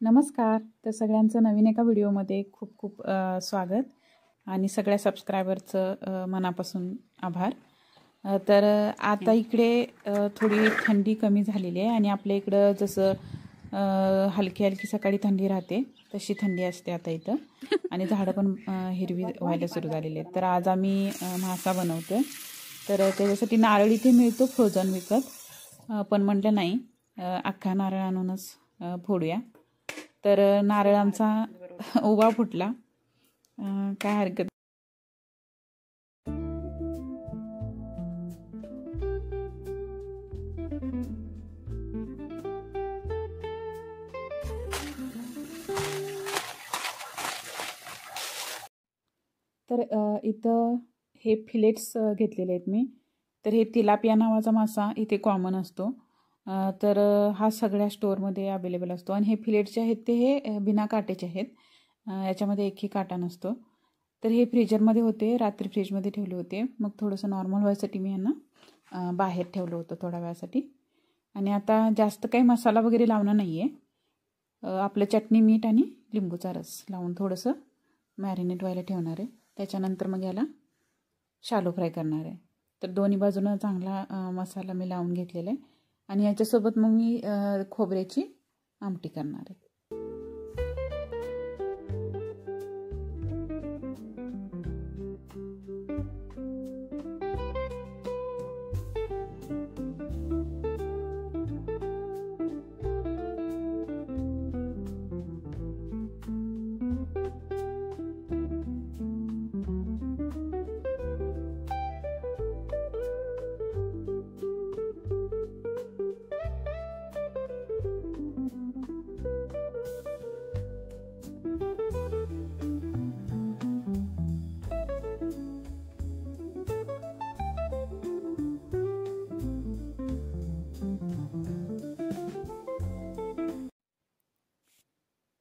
नमस्कार. तर सगळ्यांचं नवीन एका व्हिडिओमध्ये खूप खूप स्वागत आणि सगळ्या सबस्क्रायबरचं मनापासून आभार. तर आता इकडे थोडी थंडी कमी झालेली आहे आणि आपल्या इकडं जसं हलकी हलकी सकाळी थंडी राहते तशी थंडी असते आता इथं आणि झाडं पण हिरवी व्हायला सुरू झालेली आहेत. तर आज आम्ही मासा बनवतो. तर त्याच्यासाठी नारळ इथे मिळतो फ्रोझन विकत, पण म्हटलं नाही अख्खा नारळ आणूनच फोडूया. तर नारळ आमचा उभा फुटला, काय हरकत. तर इथं हे फिलेट्स घेतलेले आहेत मी. तर हे तिलापिया नावाचा मासा इथे कॉमन असतो. तर हा सगळ्या स्टोअरमध्ये अवेलेबल असतो आणि हे फिलेट्सचे आहेत ते हे बिना काटेचे आहेत. याच्यामध्ये एकही काटा नसतो. तर हे फ्रीजरमध्ये होते, रात्री फ्रीजमध्ये ठेवले होते. मग थोडंसं नॉर्मल व्हायसाठी मी यांना बाहेर ठेवलं होतं थोड्या वेळासाठी. आणि आता जास्त काही मसाला वगैरे लावणं नाही आहे. आपलं चटणी मीठ आणि लिंबूचा रस लावून थोडंसं मॅरिनेट व्हायला ठेवणार आहे. त्याच्यानंतर मग याला शालो फ्राय करणार आहे. तर दोन्ही बाजूनं चांगला मसाला मी लावून घेतलेला आहे आणि याच्यासोबत मग मी खोबऱ्याची आमटी करणार आहे.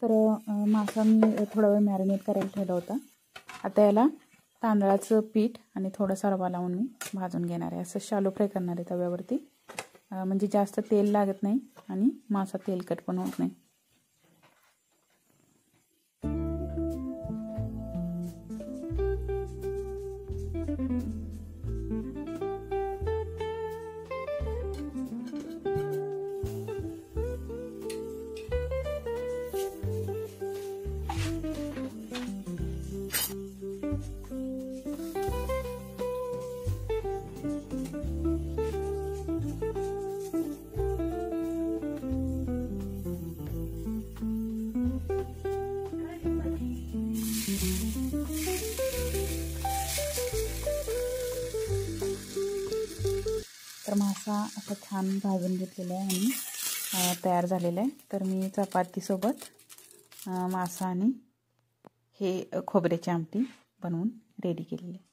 तर मासा मी थोडा वेळ मॅरिनेट करायला ठेवला होता. आता याला तांदळाचं पीठ आणि थोडासा रवा लावून मी भाजून घेणार आहे. असं शालो फ्राय करणार आहे तव्यावरती, म्हणजे जास्त तेल लागत नाही आणि मासा तेलकट पण होत नाही. तर मासा असा छान भाजून घेतलेला आहे आणि तयार झालेला आहे. तर मी चपातीसोबत मासा आणि हे खोबऱ्याची आमटी बनवून रेडी केलेली आहे.